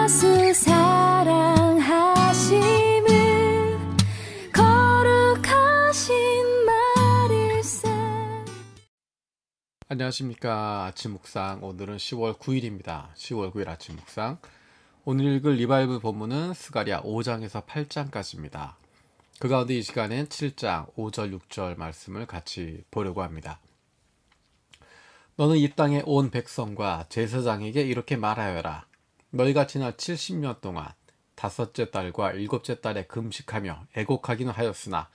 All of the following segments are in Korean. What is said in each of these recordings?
예수 사랑하심을 거룩하신 말일세. 안녕하십니까. 아침 묵상, 오늘은 10월 9일입니다 10월 9일 아침 묵상. 오늘 읽을 리바이블 본문은 스가랴 5장에서 8장까지입니다 그 가운데 이 시간엔 7장 5절 6절 말씀을 같이 보려고 합니다. 너는 이 땅에 온 백성과 제사장에게 이렇게 말하여라. 너희가 지난 70년 동안 다섯째 달과 일곱째 달에 금식하며 애곡하기는 하였으나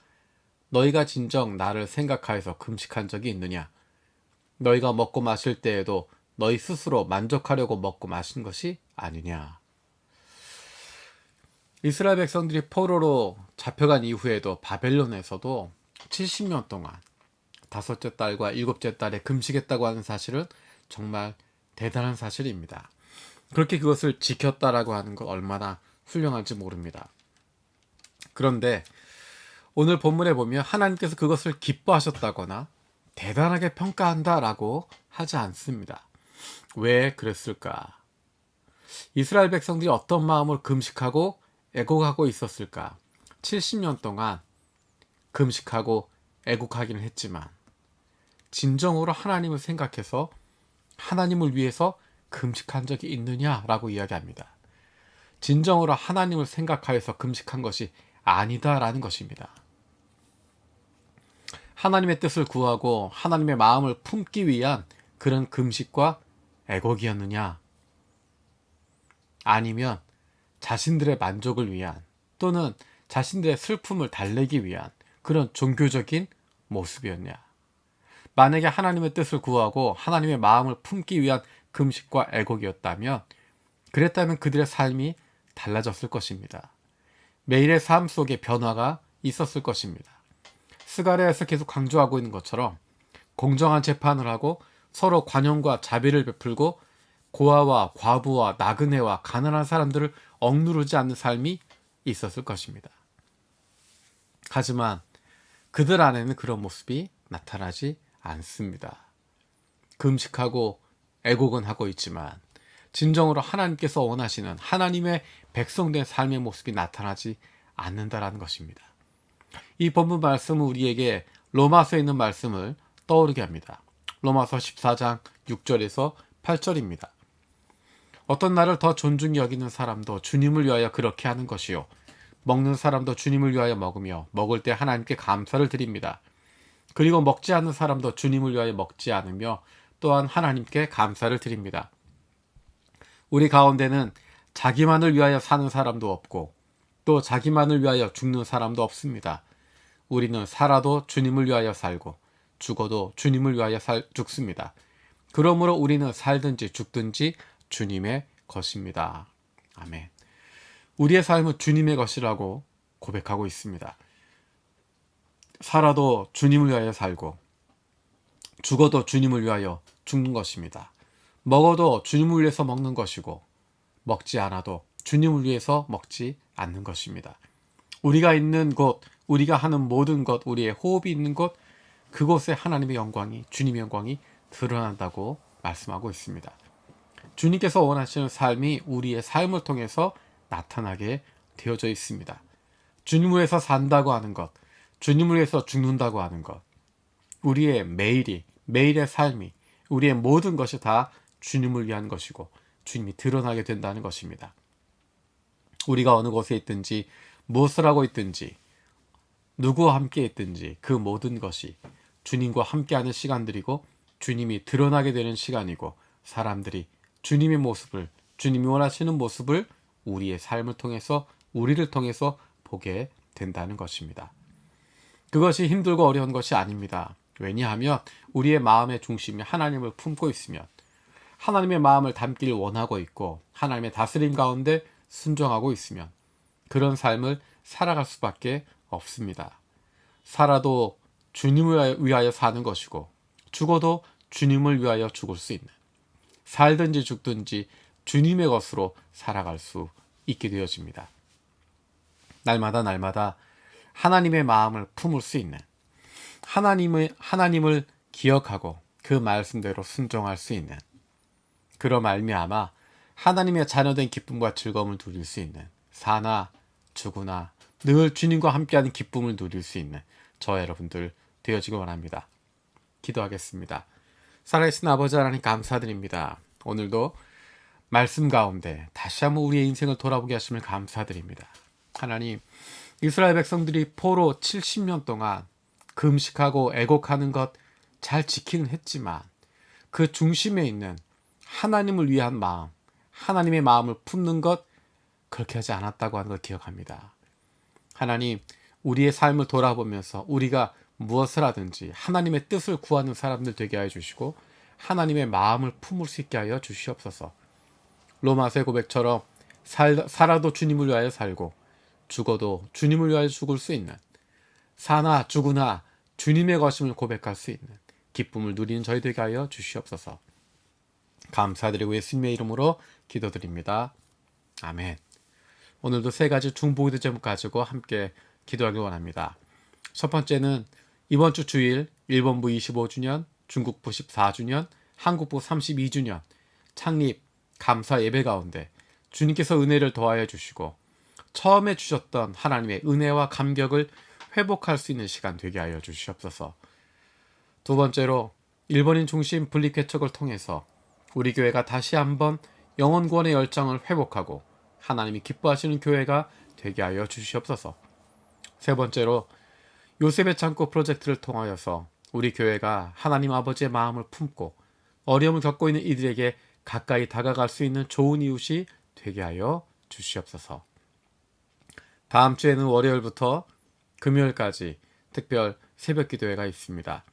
너희가 진정 나를 생각하여서 금식한 적이 있느냐? 너희가 먹고 마실 때에도 너희 스스로 만족하려고 먹고 마신 것이 아니냐? 이스라엘 백성들이 포로로 잡혀간 이후에도 바벨론에서도 70년 동안 다섯째 달과 일곱째 달에 금식했다고 하는 사실은 정말 대단한 사실입니다. 그렇게 그것을 지켰다라고 하는 것 얼마나 훌륭한지 모릅니다. 그런데 오늘 본문에 보면 하나님께서 그것을 기뻐하셨다거나 대단하게 평가한다라고 하지 않습니다. 왜 그랬을까? 이스라엘 백성들이 어떤 마음으로 금식하고 애곡하고 있었을까? 70년 동안 금식하고 애곡하기는 했지만 진정으로 하나님을 생각해서 하나님을 위해서 금식한 적이 있느냐라고 이야기합니다. 진정으로 하나님을 생각하여서 금식한 것이 아니다라는 것입니다. 하나님의 뜻을 구하고 하나님의 마음을 품기 위한 그런 금식과 애곡이었느냐? 아니면 자신들의 만족을 위한 또는 자신들의 슬픔을 달래기 위한 그런 종교적인 모습이었냐? 만약에 하나님의 뜻을 구하고 하나님의 마음을 품기 위한 금식과 애곡이었다면 그랬다면 그들의 삶이 달라졌을 것입니다. 매일의 삶 속에 변화가 있었을 것입니다. 스가랴에서 계속 강조하고 있는 것처럼 공정한 재판을 하고 서로 관용과 자비를 베풀고 고아와 과부와 나그네와 가난한 사람들을 억누르지 않는 삶이 있었을 것입니다. 하지만 그들 안에는 그런 모습이 나타나지 않습니다. 금식하고 애곡은 하고 있지만 진정으로 하나님께서 원하시는 하나님의 백성된 삶의 모습이 나타나지 않는다라는 것입니다. 이 본문 말씀은 우리에게 로마서에 있는 말씀을 떠오르게 합니다. 로마서 14장 6절에서 8절입니다. 어떤 나를 더 존중히 여기는 사람도 주님을 위하여 그렇게 하는 것이요 먹는 사람도 주님을 위하여 먹으며 먹을 때 하나님께 감사를 드립니다. 그리고 먹지 않는 사람도 주님을 위하여 먹지 않으며 또한 하나님께 감사를 드립니다. 우리 가운데는 자기만을 위하여 사는 사람도 없고 또 자기만을 위하여 죽는 사람도 없습니다. 우리는 살아도 주님을 위하여 살고 죽어도 주님을 위하여 죽습니다. 그러므로 우리는 살든지 죽든지 주님의 것입니다. 아멘. 우리의 삶은 주님의 것이라고 고백하고 있습니다. 살아도 주님을 위하여 살고 죽어도 주님을 위하여 죽는 것입니다. 먹어도 주님을 위해서 먹는 것이고 먹지 않아도 주님을 위해서 먹지 않는 것입니다. 우리가 있는 곳, 우리가 하는 모든 것, 우리의 호흡이 있는 곳, 그곳에 하나님의 영광이, 주님의 영광이 드러난다고 말씀하고 있습니다. 주님께서 원하시는 삶이 우리의 삶을 통해서 나타나게 되어져 있습니다. 주님을 위해서 산다고 하는 것, 주님을 위해서 죽는다고 하는 것, 우리의 매일의 삶이, 우리의 모든 것이 다 주님을 위한 것이고 주님이 드러나게 된다는 것입니다. 우리가 어느 곳에 있든지 무엇을 하고 있든지 누구와 함께 있든지 그 모든 것이 주님과 함께하는 시간들이고 주님이 드러나게 되는 시간이고 사람들이 주님의 모습을, 주님이 원하시는 모습을 우리의 삶을 통해서, 우리를 통해서 보게 된다는 것입니다. 그것이 힘들고 어려운 것이 아닙니다. 왜냐하면 우리의 마음의 중심이 하나님을 품고 있으면, 하나님의 마음을 담기를 원하고 있고 하나님의 다스림 가운데 순종하고 있으면 그런 삶을 살아갈 수밖에 없습니다. 살아도 주님을 위하여 사는 것이고 죽어도 주님을 위하여 죽을 수 있는, 살든지 죽든지 주님의 것으로 살아갈 수 있게 되어집니다. 날마다 하나님의 마음을 품을 수 있는, 하나님을 기억하고 그 말씀대로 순종할 수 있는, 그로 말미암아 하나님의 자녀된 기쁨과 즐거움을 누릴 수 있는, 사나 죽으나 늘 주님과 함께하는 기쁨을 누릴 수 있는 저 여러분들 되어지기 원합니다. 기도하겠습니다. 살아계신 아버지 하나님 감사드립니다. 오늘도 말씀 가운데 다시 한번 우리의 인생을 돌아보게 하심을 감사드립니다. 하나님, 이스라엘 백성들이 포로 70년 동안 금식하고 애곡하는 것 잘 지키는 했지만 그 중심에 있는 하나님을 위한 마음, 하나님의 마음을 품는 것 그렇게 하지 않았다고 하는 걸 기억합니다. 하나님, 우리의 삶을 돌아보면서 우리가 무엇을 하든지 하나님의 뜻을 구하는 사람들 되게 하여 주시고 하나님의 마음을 품을 수 있게 하여 주시옵소서. 로마서의 고백처럼 살아도 주님을 위하여 살고 죽어도 주님을 위하여 죽을 수 있는, 사나 죽으나 주님의 것임을 고백할 수 있는 기쁨을 누리는 저희 되게 하여 주시옵소서. 감사드리고 예수님의 이름으로 기도드립니다. 아멘. 오늘도 세 가지 중보기도 제목 가지고 함께 기도하길 원합니다. 첫 번째는 이번 주 주일 일본부 25주년, 중국부 14주년, 한국부 32주년 창립 감사 예배 가운데 주님께서 은혜를 더하여 주시고 처음에 주셨던 하나님의 은혜와 감격을 회복할 수 있는 시간 되게 하여 주시옵소서. 두 번째로 일본인 중심 분립개척을 통해서 우리 교회가 다시 한번 영혼 구원의 열정을 회복하고 하나님이 기뻐하시는 교회가 되게 하여 주시옵소서. 세 번째로 요셉의 창고 프로젝트를 통하여서 우리 교회가 하나님 아버지의 마음을 품고 어려움을 겪고 있는 이들에게 가까이 다가갈 수 있는 좋은 이웃이 되게 하여 주시옵소서. 다음 주에는 월요일부터 금요일까지 특별 새벽 기도회가 있습니다.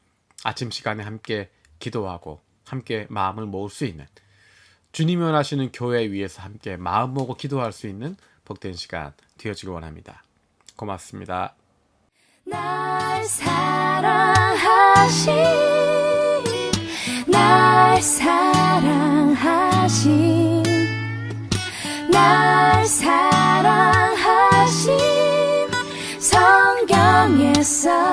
아침 시간에 함께 기도하고 함께 마음을 모을 수 있는, 주님이 원하시는 교회 위에서 함께 마음 모으고 기도할 수 있는 복된 시간 되어지길 원합니다. 고맙습니다. 날 사랑하신 날 사랑하신 날 사랑하신 성경에서